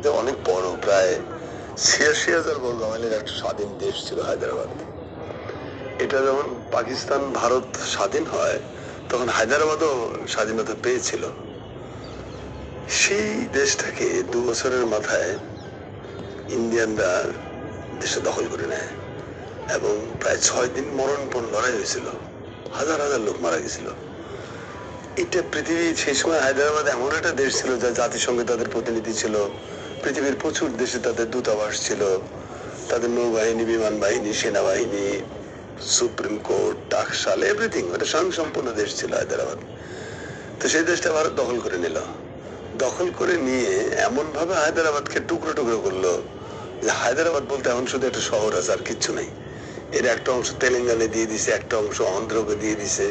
যে অনেক বড়, প্রায় ৮৬,০০০ বর্গ মাইলের একটা স্বাধীন দেশ ছিল হায়দ্রাবাদ। এটা যখন পাকিস্তান ভারত স্বাধীন হয় তখন হায়দ্রাবাদও স্বাধীনতা পেয়েছিল। সেই দেশটাকে ২ বছরের মাথায় ইন্ডিয়ানরা দেশে দখল করে নেয় এবং প্রায় ৬ দিন মরণপণ লড়াই হয়েছিল, হাজার হাজার লোক মারা গেছিল। এটা পৃথিবী সেই সময় হায়দ্রাবাদ এমন একটা দেশ ছিল যা জাতিসংঘে তাদের প্রতিনিধি ছিল, পৃথিবীর প্রচুর দেশে তাদের দূতাবাস ছিল, তাদের নৌবাহিনী, বিমান বাহিনী, সেনাবাহিনী, সুপ্রিম কোর্ট, টাকশাল, এভরিথিং। একটা স্বয়ংসম্পূর্ণ দেশ ছিল হায়দ্রাবাদ। তো সেই দেশটা ভারত দখল করে নিল। দখল করে নিয়ে এমন ভাবে হায়দ্রাবাদকে টুকরো টুকরো করলো যে হায়দ্রাবাদ বলতে এখন শুধু একটা শহর আছে, আর কিচ্ছু নেই। এর একটা অংশ তেলেঙ্গানা দিয়ে দিছে, একটা অংশ অন্ধ্রকে দিয়ে দিছে,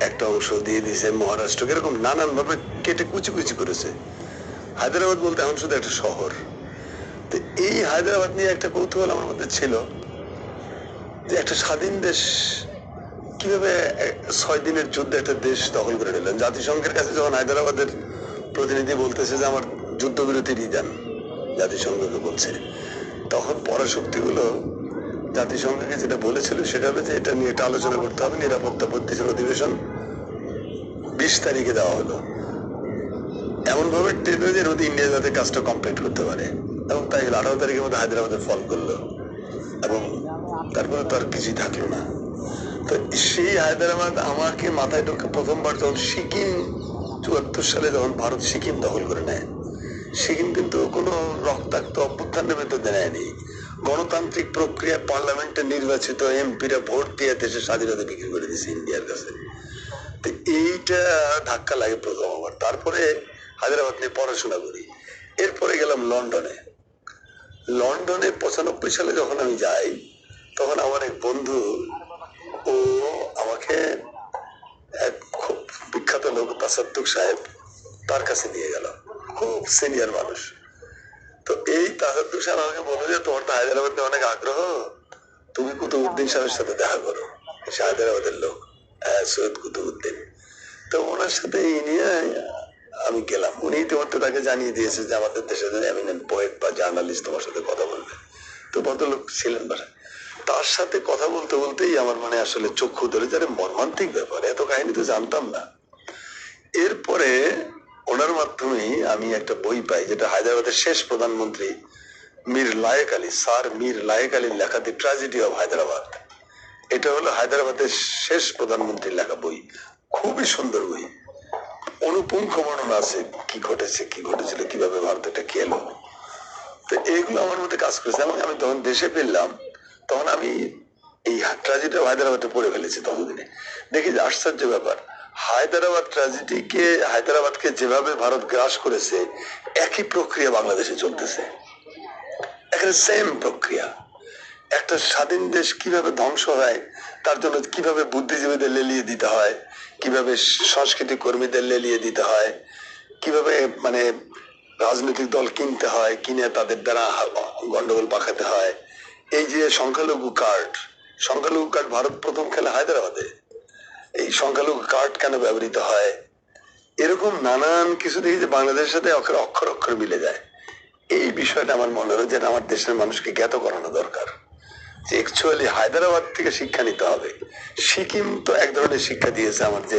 একটা অংশ দিয়ে দিছে মহারাষ্ট্রকে, এরকম নানান ভাবে কেটে কুচি কুচি করেছে। হায়দ্রাবাদ বলতে এখন শুধু একটা শহর। তো এই হায়দ্রাবাদ নিয়ে একটা কৌতূহল আমার মধ্যে ছিল যে একটা স্বাধীন দেশ কিভাবে ৬ দিনের যুদ্ধে একটা দেশ দখল করে নিলেন। জাতিসংঘের কাছে যখন হায়দ্রাবাদের প্রতিনিধি বলতেছে যে আমার যুদ্ধবিরতি দিয়ে দেন, জাতিসংঘকে বলছে, তখন পরাশক্তিগুলো জাতিসংঘকে যেটা বলেছিল সেটা হলো যে এটা নিয়ে একটা আলোচনা করতে হবে। নিরাপত্তা পরিষদ অধিবেশন ২০ তারিখে দেওয়া হলো, এমন ভাবে টেকনোলজির মধ্যে ইন্ডিয়া যাতে কাজটা কমপ্লিট করতে পারে, এবং তাই ১৮ তারিখের মধ্যে হায়দ্রাবাদে ফল করলো এবং তারপরে তো আর কিছুই থাকলো না। তো সেই হায়দ্রাবাদ আমাকে মাথায় ঢোকে প্রথমবার যখন সিকিম ৭৪ সালে যখন ভারত সিকিম দখল করে নেয়। সিকিম কিন্তু কোনো রক্তাক্ত অভ্যুত্থানের ভেতরে নেয়নি, গণতান্ত্রিক প্রক্রিয়া, পার্লামেন্টে নির্বাচিত এমপিরা ভোট দিয়ে দেশের স্বাধীনতা বিক্রি করে দিয়েছে ইন্ডিয়ার কাছে। তো এইটা ধাক্কা লাগে প্রথম আমার। তারপরে হায়দ্রাবাদ নিয়ে পড়াশোনা করি। এরপরে গেলাম লন্ডনে। লন্ডনে ৯৫ সালে যখন আমি যাই তখন আমার এক বন্ধু, ও আমাকে এক খুব বিখ্যাত লোক তাসাদ্দুক সাহেব, তার কাছে নিয়ে গেল, খুব সিনিয়র মানুষ। তো এই তাসাদ্দুক সাহেব আমাকে বললো যে তোমার তো হায়দ্রাবাদে অনেক আগ্রহ, তুমি কুতুবউদ্দিন সাহেবের সাথে দেখা করো। সে হায়দ্রাবাদের লোক, সৈয়দ কুতুবউদ্দিন। তো ওনার সাথে এই নিয়ে আমি গেলাম। উনি ইতিমধ্যে তাকে জানিয়ে দিয়েছে যে আমাদের দেশে এমিনেন্ট পোয়েট বা জার্নালিস্ট তোমার সাথে কথা বলবে। তো ভদ্রলোক ছিলেন বাসায়। তার সাথে কথা বলতে বলতেই আমার মানে আসলে চক্ষু ধরে যারা মর্মান্তিক ব্যাপার, এত কাহিনী তো জানতাম না। এরপরে ওনার মাধ্যমেই আমি একটা বই পাই যেটা হায়দ্রাবাদের শেষ প্রধানমন্ত্রী মীর লায়েক আলী, স্যার মীর লায়েক আলীর লেখা দি ট্র্যাজেডি অফ হায়দ্রাবাদ। এটা হলো হায়দ্রাবাদের শেষ প্রধানমন্ত্রীর লেখা বই, খুবই সুন্দর বই। অনুপুঙ্খ বর্ণনা আছে কি ঘটেছে, কি ঘটেছিল, কিভাবে ভারত এটা কি এলো। তো এইগুলো আমার মধ্যে কাজ করেছে এবং আমি যখন দেশে ফিরলাম তখন আমি এই ট্র্যাজেডি অফ হায়দ্রাবাদটা পড়ে ফেলেছি ততদিনে। দেখি যে আশ্চর্য ব্যাপার, হায়দ্রাবাদ ট্র্যাজেডিকে, হায়দ্রাবাদকে যেভাবে ভারত গ্রাস করেছে একই প্রক্রিয়া বাংলাদেশে চলতেছে। এখানে সেম প্রক্রিয়া। একটা স্বাধীন দেশ কিভাবে ধ্বংস হয়, তার জন্য কিভাবে বুদ্ধিজীবীদের লেলিয়ে দিতে হয়, কিভাবে সংস্কৃতি কর্মীদের লেলিয়ে দিতে হয়, কিভাবে মানে রাজনৈতিক দল কিনতে হয়, কিনে তাদের দ্বারা গন্ডগোল পাকাতে হয়। এই যে সংখ্যালঘু কার্ড, সংখ্যালঘু কার্ড ভারত প্রথম খেলে হায়দ্রাবাদে। এই সংখ্যালঘু কার্ড কেন ব্যবহৃত হয়, এরকম নানান কিছু দেখি যে বাংলাদেশের সাথে অক্ষর অক্ষর অক্ষর মিলে যায়। এই বিষয়টা আমার মনে হলো যে আমার দেশের মানুষকে জ্ঞাত করানো দরকার যে অ্যাকচুয়ালি হায়দ্রাবাদ থেকে শিক্ষা নিতে হবে। সিকিম তো এক ধরনের শিক্ষা দিয়েছে আমার, যে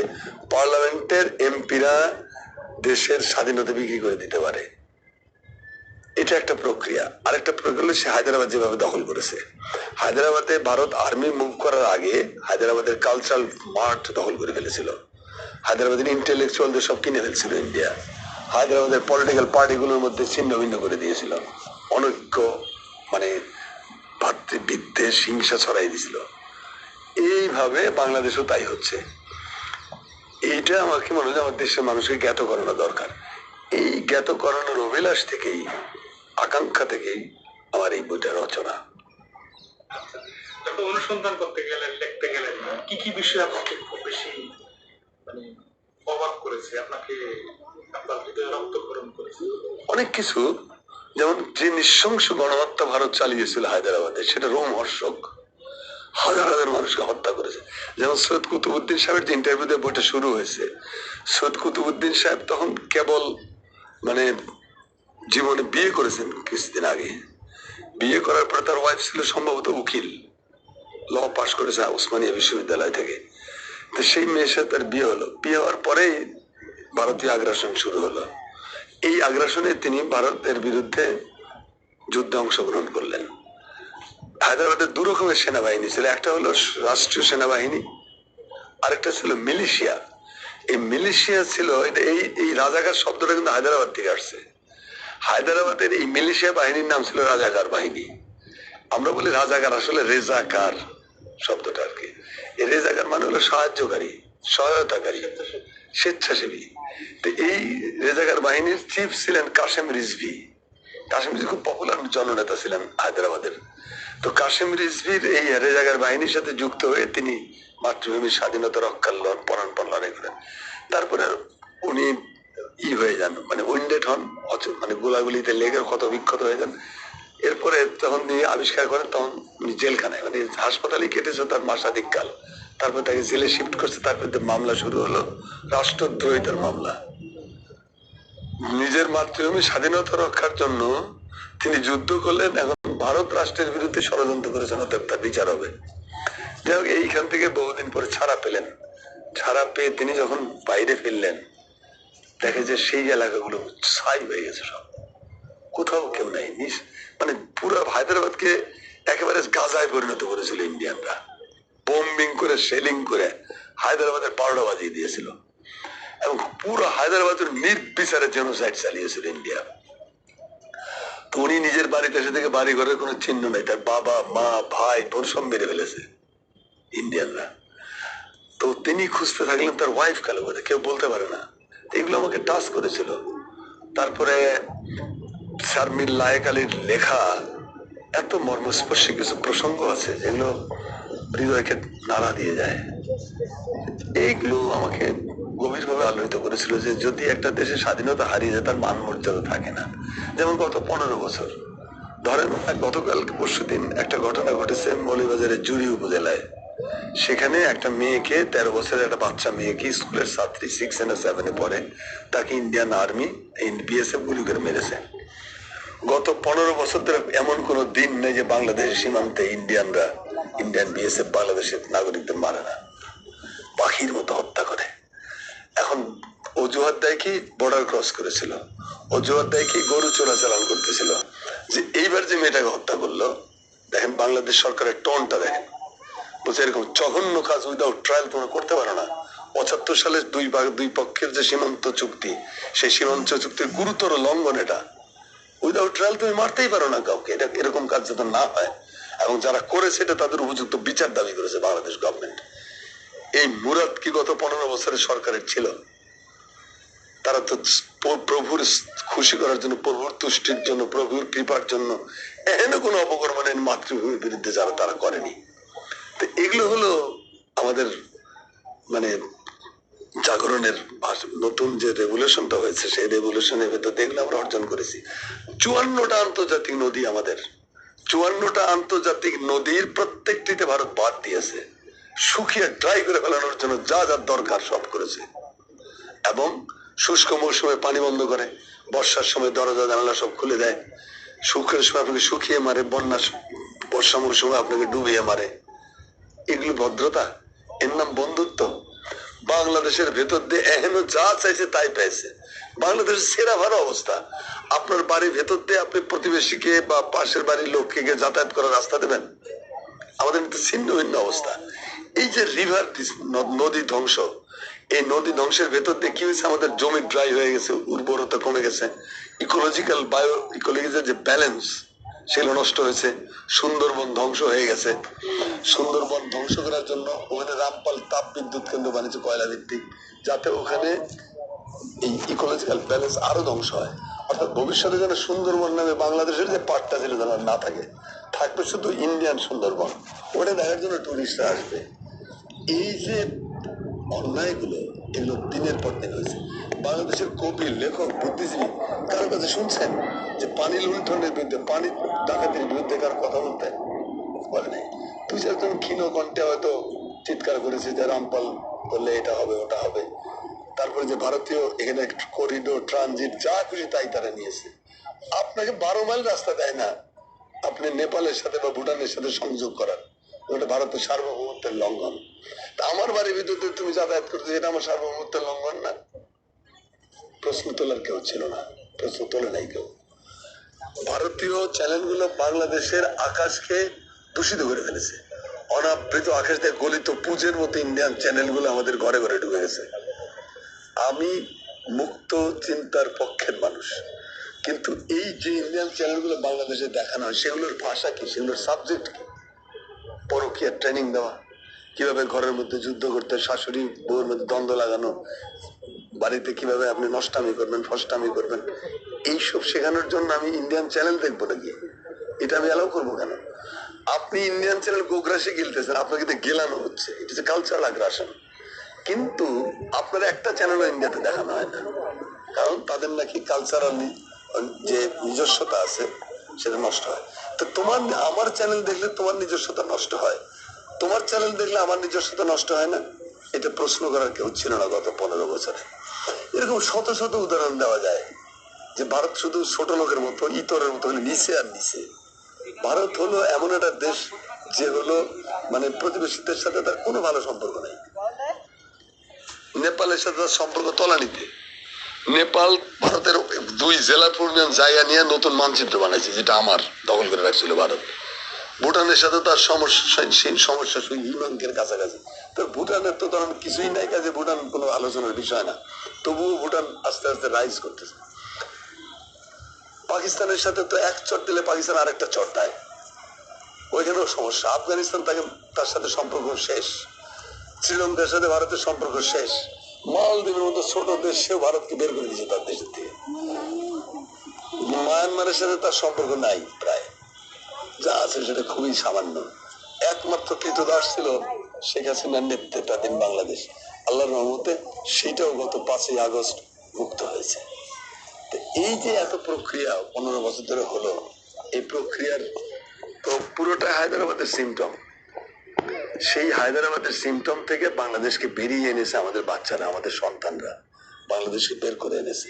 পার্লামেন্টের এমপিরা দেশের স্বাধীনতা বিক্রি করে দিতে পারে, এটা একটা প্রক্রিয়া। আরেকটা প্রক্রিয়া হলো সে হায়দ্রাবাদ যেভাবে দখল করেছে। হায়দ্রাবাদে ভারত আর্মি মুভ করার আগে হায়দ্রাবাদের কালচারাল মাঠ দখল করে ফেলেছিল, হায়দ্রাবাদের ইন্টেলেকচুয়ালদের সব কিনে ফেলছিল ইন্ডিয়া, হায়দ্রাবাদের পলিটিক্যাল পার্টিগুলোর মধ্যে ছিন্ন ভিন্ন করে দিয়েছিল, অনৈক্য মানে ভাতৃবিদ্বেষ হিংসা ছড়াই দিছিল। এইভাবে বাংলাদেশও তাই হচ্ছে। এইটা আমাকে মনে হয় আমার দেশের মানুষকে জ্ঞাত করানো দরকার। এই জ্ঞাত করানোর অভিলাষ থেকেই, আকাঙ্ক্ষা থেকেই আমার এই বইটা রচনা। অনুসন্ধান করতে গেলেন, লিখতে গেলেন, কি কি বিষয় আপনাকে খুব বেশি মানে অবাক করেছে, আপনাকে আপনার হৃদয়ে রক্তক্ষরণ করেছে? অনেক কিছু, যেমন যে নৃশংস গণহত্যা ভারত চালিয়েছিল হায়দ্রাবাদে, সেটা রোমহর্ষক। হাজার হাজার মানুষকে হত্যা করেছে। যেমন সৈয়দ কুতুবউদ্দিন সাহেবের যে ইন্টারভিউতে বইটা শুরু হয়েছে, সৈয়দ কুতুবউদ্দিন সাহেব তখন কেবল মানে জীবনে বিয়ে করেছেন কিছুদিন আগে। বিয়ে করার পরে তার ওয়াইফ ছিল সম্ভবত উকিল, ল পাশ করেছে ওসমানিয়া বিশ্ববিদ্যালয় থেকে। তো সেই মেয়ের সাথে তার বিয়ে হলো। বিয়ে হওয়ার পরেই ভারতীয় আগ্রাসন শুরু হলো। এই আগ্রাসনে তিনি ভারতের বিরুদ্ধে যুদ্ধে অংশগ্রহণ করলেন। হায়দ্রাবাদের দু রকমের সেনাবাহিনী ছিল, একটা হলো রাষ্ট্রীয় সেনাবাহিনী, আরেকটা ছিল মিলিশিয়া। এই মিলিশিয়া ছিল এই এই রাজাকার শব্দটা কিন্তু হায়দ্রাবাদ থেকে আসছে। হায়দ্রাবাদের এই মিলিশিয়া বাহিনীর নাম ছিল রাজাকার বাহিনী। আমরা বলি রাজাকার, আসলে রেজাকার শব্দটা আর কি। এই রেজাকার মানে হলো সাহায্যকারী, সহায়তাকারী, স্বেচ্ছাসেবী। তো এই রেজাকার বাহিনীর চিফ ছিলেন কাশেম রিজভি। কাশেম রিজভি খুব পপুলার জননেতা ছিলেন হায়দ্রাবাদের। তো কাশেম রিজভির এই রেজাকার বাহিনীর সাথে যুক্ত হয়ে তিনি মাতৃভূমির স্বাধীনতা রক্ষার পরাণপণ লড়াই করেন। তারপরে উনি হয়ে যান, মানে উইন্ডেড হন, মানে গোলাগুলিতে লেগে ক্ষত বিক্ষত হয়ে যান। এরপরে তখন তিনি আবিষ্কার করেন, তখন উনি জেলখানায়, মানে হাসপাতালে কেটেছে তার মাসাধিক কাল। তারপর তাকে জেলে শিফট করছে। তারপর মামলা শুরু হলো, রাষ্ট্রদ্রোহিতার মামলা। নিজের মাতৃভূমি স্বাধীনতা রক্ষার জন্য তিনি যুদ্ধ করলেন, এখন ভারত রাষ্ট্রের বিরুদ্ধে ষড়যন্ত্র করেছেন, অতএব তার বিচার হবে। যাই হোক, এইখান থেকে বহুদিন পরে ছাড়া পেলেন। ছাড়া পেয়ে তিনি যখন বাইরে ফিরলেন, দেখে যে সেই এলাকাগুলো ছাই হয়ে গেছে, সব কোথাও কেউ নাই। মানে পুরো হায়দ্রাবাদকে একেবারে গাজায় পরিণত করেছিল ইন্ডিয়ানরা। বোম্বিং করে, শেলিং করে হায়দ্রাবাদের 12টা বাজিয়ে দিয়েছিল এবং পুরো হায়দ্রাবাদের নির্বিচারে জেনোসাইড চালিয়েছিল ইন্ডিয়া। তো উনি নিজের বাড়িতে এসে থেকে বাড়ি ঘরের কোনো চিহ্ন নাই, তার বাবা মা ভাই বোন সব মেরে ফেলেছে ইন্ডিয়ানরা। তো তিনি খুঁজতে থাকলেন তার ওয়াইফ কালো করে, কেউ বলতে পারে না। এগুলো আমাকে টাচ করেছিল। তারপরে শারমিন লায়েক আলীর লেখা এত মর্মস্পর্শী কিছু প্রসঙ্গ আছে যেগুলো হৃদয়কে নাড়া দিয়ে যায়। এইগুলো আমাকে গভীরভাবে আলোড়িত করেছিল যে যদি একটা দেশের স্বাধীনতা হারিয়ে যায়, তার মান মর্যাদা থাকে না। যেমন গত 15 বছর ধরেন, গতকাল পরশুদিন একটা ঘটনা ঘটেছে মৌলভীবাজারের জুড়ি উপজেলায়। সেখানে একটা মেয়েকে, 13 বছরের একটা বাচ্চা মেয়েকে, স্কুলের ছাত্রী, 6 and 7 পড়ে, তাকে ইন্ডিয়ান আর্মি বিএসএফ গুলি করে মেরেছে। গত 15 বছর ধরে এমন কোন দিন নেই যে বাংলাদেশের সীমান্তে ইন্ডিয়ান বিএসএফ বাংলাদেশের নাগরিকদের মারে না, পাখির মতো হত্যা করে। এখন অজুহাত দেয় কি বর্ডার ক্রস করেছিল, অজুহাত দেয় কি গরু চোরাচালান করতেছিল। যে এইবার যে মেয়েটাকে হত্যা করলো, দেখেন বাংলাদেশ সরকারের টোনটা দেখেন, বলছে এরকম জঘন্য কাজ উইদাউট ট্রায়াল তোমরা করতে পারো না। 75 সালে দুই পক্ষের যে সীমান্ত চুক্তি, সেই সীমান্ত চুক্তির গুরুতর লঙ্ঘন এটা। উইদাউট ট্রায়াল তুমি মারতেই পারো না কাউকে। এটা এরকম কাজ যাতে না হয়, এবং যারা করেছে এটা তাদের উপযুক্ত বিচার দাবি করেছে বাংলাদেশ গভর্নমেন্ট। এই মুরাদ কি গত 15 বছরের সরকারের ছিল? তারা তো প্রভুর খুশি করার জন্য, প্রভুর তুষ্টির জন্য, প্রভুর কৃপার জন্য এহেন কোনো অপকর্ম নেই মাতৃভূমির বিরুদ্ধে যারা তারা করেনি। তো এগুলো হলো আমাদের মানে জাগরণের নতুন যে রেভলিউশনটা হয়েছে, সেই রেভলিউশনের ভেতর দেখলে আমরা অর্জন করেছি 54টা আন্তর্জাতিক নদী। আমাদের 54টা আন্তর্জাতিক নদীর প্রত্যেকটিতে ভারত বাদ দিয়েছে, শুকিয়ে ড্রাই করে ফেলানোর জন্য যা যা দরকার সব করেছে। এবং শুষ্ক মৌসুমে পানি বন্ধ করে, বর্ষার সময় দরজা জানালা সব খুলে দেয়, শুষ্কের সময় আপনাকে শুকিয়ে মারে, বর্ষা মৌসুমে আপনাকে ডুবিয়ে মারে। এগুলো ভদ্রতা? এর নাম বন্ধুত্ব? বাংলাদেশের ভেতর দিয়ে এহেন যা চাইছে তাই পেয়েছে। বাংলাদেশের সেরা ভালো অবস্থা। আপনার বাড়ির ভেতর দিয়ে আপনি প্রতিবেশীকে বা পাশের বাড়ির লোককে যাতায়াত করার রাস্তা দেবেন? আমাদের কিন্তু ছিন্ন ভিন্ন অবস্থা। এই যে রিভার, নদী ধ্বংস, এই নদী ধ্বংসের ভেতর দিয়ে কি হয়েছে, আমাদের জমি ড্রাই হয়ে গেছে, উর্বরতা কমে গেছে, ইকোলজিক্যাল ইকোলজিক্যাল যে ব্যালেন্স সেগুলো নষ্ট হয়েছে, সুন্দরবন ধ্বংস হয়ে গেছে। সুন্দরবন ধ্বংস করার জন্য ওখানে রামপাল তাপ বিদ্যুৎ কেন্দ্র বানিয়েছে কয়লা ভিত্তিক, যাতে ওখানে এই ইকোলজিক্যাল ব্যালেন্স আরো ধ্বংস হয়। অর্থাৎ ভবিষ্যতে যেন সুন্দরবন নামে বাংলাদেশের যে পার্টটা ছিল যেন না থাকে, থাকবে শুধু ইন্ডিয়ান সুন্দরবন। ওটা দেখার জন্য টুরিস্টরা আসবে। এই যে অন্যায়গুলো, এগুলো দিনের পর দিন হয়েছে। বাংলাদেশের কবি, লেখক, বুদ্ধিজীবী কারো কাছে শুনছেন যে পানি লুণ্ঠনের বিরুদ্ধে, পানি ডাকাতির বিরুদ্ধে কারো কথা বলতে বলে নাই? তুই একজন ক্ষীণ কণ্ঠে হয়তো চিৎকার করেছিস যে রামপাল করলে এটা হবে ওটা হবে। তারপরে যে ভারতীয় এখানে করিডোর ট্রানজিট যা খুশি তাই তারা নিয়েছে। আপনাকে 12 মাইল রাস্তা দেয় না আপনি নেপালের সাথে বা ভুটানের সাথে সংযোগ করার, ওটা ভারতের সার্বভৌমত্বের লঙ্ঘন। তা আমার বাড়ির ভিতরে তুমি যাতায়াত করতে, এটা আমার সার্বভৌমত্বের লঙ্ঘন না? প্রশ্ন তোলার কেউ ছিল না, প্রশ্ন তোলে নাই কেউ। ভারতীয় চ্যানেলগুলো বাংলাদেশের আকাশকে দূষিত করে ফেলেছে। অনাবৃত আকাশ দিয়ে গলিত পুজের মতো ইন্ডিয়ান চ্যানেলগুলো আমাদের ঘরে ঘরে ঢুকে গেছে। আমি মুক্ত চিন্তার পক্ষের মানুষ, কিন্তু এই যে ইন্ডিয়ান চ্যানেলগুলো বাংলাদেশে দেখানো হয় সেগুলোর ভাষা কি, সেগুলোর সাবজেক্ট কি? পরকীয়া ট্রেনিং দেওয়া, কিভাবে ঘরের মধ্যে যুদ্ধ করতে, শাশুড়ি বউর মধ্যে দ্বন্দ্ব লাগানো, বাড়িতে কিভাবে আপনি নষ্টামি করবেন, ফষ্টামি করবেন, এইসব শেখানোর জন্য আমি ইন্ডিয়ান চ্যানেল দেখবো নাকি? এটা আমি অ্যালাউ করবো কেন? আপনি ইন্ডিয়ান চ্যানেল গোগ্রাসে গিলতেছেন, আপনাকে তো গেলানো হচ্ছে, এটা হচ্ছে কালচারাল আগ্রাসন। কিন্তু আপনার একটা চ্যানেলও ইন্ডিয়াতে দেখানো হয় না, কারণ তাদের নাকি কালচারালি যে নিজস্বতা আছে সেটা নষ্ট হয়। তো তোমার আমার চ্যানেল দেখলে তোমার নিজস্বতা নষ্ট হয়, তোমার চ্যানেল দেখলে আমার নিজস্বতা নষ্ট হয় না? এটা প্রশ্ন করার কেউ ছিল না গত 15 বছরে। এরকম শত শত উদাহরণ দেওয়া যায় যে ভারত শুধু ছোট লোকের মতো, ইতরের মতো নিচে আর নিচে। ভারত হলো এমন একটা দেশ যে হলো মানে প্রতিবেশীদের সাথে তার কোনো ভালো সম্পর্ক নেই। নেপালের সাথে তার সম্পর্ক তলানিতে। নেপাল ভারতের 2 জেলার পরিমাণ জায়গা নিয়ে নতুন মানচিত্র বানাইছে, যেটা আমার দখল করে রাখছিল ভারত। ভুটানের সাথে তার সমস্যা হিমাঙ্কের কাছাকাছি। তো ভুটানের তো তখন কিছুই নাই, কাজে ভুটান কোনো আলোচনার বিষয় না, তবুও ভুটান আস্তে আস্তে রাইজ করতেছে। পাকিস্তানের সাথে তো এক চট দিলে পাকিস্তান আরেকটা চট দেয়, ওইখানেও সমস্যা। আফগানিস্তান তার সাথে সম্পর্ক শেষ, শ্রীলঙ্কার সাথে ভারতের সম্পর্ক শেষ, মালদ্বীপের মতো ছোট দেশ সেও ভারতকে বের করে দিয়েছে তার দেশের থেকে। মায়ানমারের সাথে তার সম্পর্ক নাই, প্রায় যা আছে সেটা খুবই সামান্য। একমাত্র কৃতদাস ছিল শেখ হাসিনার নেতৃত্বাধীন বাংলাদেশ, আল্লাহর রহমতে সেটাও গত 5ই আগস্ট মুক্ত হয়েছে। এই যে এত প্রক্রিয়া 15 বছর ধরে হলো, এই প্রক্রিয়ার পুরোটা হায়দ্রাবাদের সিমটম। সেই হায়দ্রাবাদের সিমটম থেকে বাংলাদেশকে বেরিয়ে এনেছে আমাদের বাচ্চারা, আমাদের সন্তানরা বাংলাদেশকে বের করে এনেছে।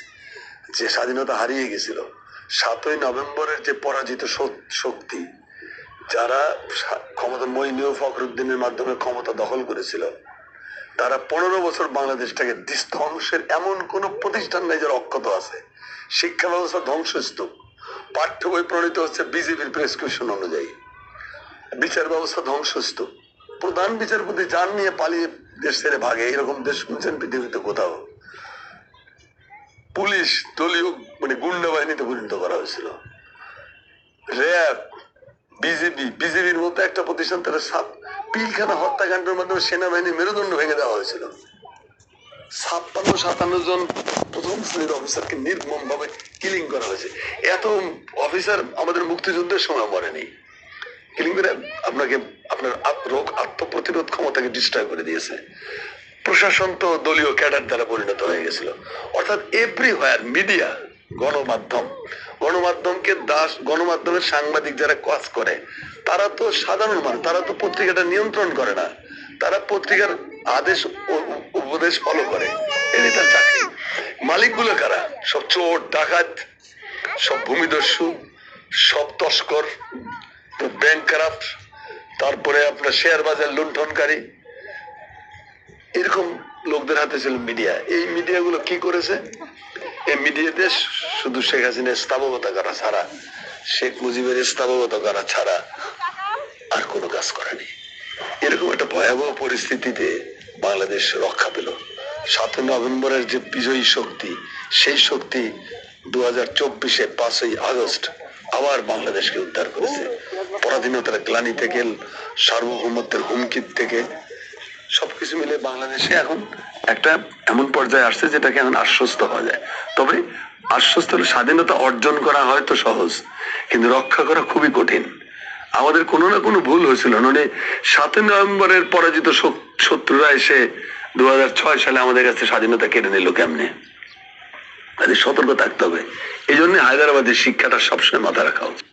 যে স্বাধীনতা হারিয়ে গেছিল 7ই নভেম্বরের যে পরাজিত শক্তি, যারা ক্ষমতা মঈনুল ফখরুদ্দিনের মাধ্যমে ক্ষমতা দখল করেছিল, তারা 15 বছর বাংলাদেশটাকে ধ্বংসের এমন কোন প্রতিষ্ঠান নাই যারা অক্ষত আছে। শিক্ষা ব্যবস্থা ধ্বংসস্তূপ, পাঠ্য বই প্রণীত হচ্ছে বিজেপির প্রেসক্রিপশন অনুযায়ী, বিচার ব্যবস্থা ধ্বংসস্তূপ, প্রধান বিচারপতি যান নিয়ে পালিয়ে দেশ ছেড়ে ভাগে, এরকম দেশ শুনছেন পৃথিবীতে কোথাও? পুলিশ দলীয় মানে গুন্ডা বাহিনীতে পরিণত করা হয়েছিল। র্যাব, বিজেপির মতো একটা প্রতিষ্ঠান, তারা পিলখানা হত্যাকাণ্ডের মাধ্যমে সেনাবাহিনী মেরুদণ্ড ভেঙে দেওয়া হয়েছিল। 56-57 জন প্রথম শ্রেণীর অফিসারকে নির্মম ভাবে কিলিং করা হয়েছে। এত অফিসার আমাদের মুক্তিযুদ্ধের সময় মরেনি। কিলিং করে আপনাকে আপনার আত্মপ্রতিরোধ ক্ষমতাকে ডিস্ট্রয় করে দিয়েছে। প্রশাসন তো দলীয় ক্যাডার দ্বারা পরিণত হয়ে গেছিল। অর্থাৎ এভরিহোয়ার মিডিয়া, গণমাধ্যমকে গণমাধ্যমের সাংবাদিক যারা কাজ করে, তারা তো সাধারণ মানুষ, তারা তো পত্রিকাটা নিয়ন্ত্রণ করে না, তারা পত্রিকার আদেশ উপদেশ ফলো করে, এটাই তার চাকরি। মালিকগুলো কারা? সব চোর ডাকাত, সব ভূমিদস্যু, সব তস্কর, ব্যাংক কারাপ্ট, তারপরে আপনার শেয়ার বাজার লুণ্ঠনকারী, এরকম লোকদের হাতে ছিল মিডিয়া। এই মিডিয়াগুলো কি করেছে? এই মিডিয়াতে শুধু শেখ হাসিনার স্থাবকতা করা ছাড়া, শেখ মুজিবের স্থাবকতা করা ছাড়া আর কোনো কাজ করেনি। এরকম একটা ভয়াবহ পরিস্থিতিতে বাংলাদেশ রক্ষা পেল। 7ই নভেম্বরের যে বিজয়ী শক্তি, সেই শক্তি 2024-এ 5ই আগস্ট আবার বাংলাদেশকে উদ্ধার করেছে। পরাধীনতার গ্লানি থেকে, সার্বভৌমত্বের হুমকির থেকে, সবকিছু মিলে বাংলাদেশে এখন একটা এমন পর্যায়ে আসছে যেটাকে এখন আশ্বস্ত হওয়া যায়। তবে আশ্বস্ত হলে স্বাধীনতা অর্জন করা হয়তো সহজ, কিন্তু রক্ষা করা খুবই কঠিন। আমাদের কোনো না কোনো ভুল হয়েছিল, মানে 7ই নভেম্বরের পরাজিত শত্রুরা এসে 2006 সালে আমাদের কাছে স্বাধীনতা কেড়ে নিল কেমনে? সতর্ক থাকতে হবে। এই জন্য হায়দ্রাবাদের শিক্ষাটা সবসময় মাথা রাখা উচিত।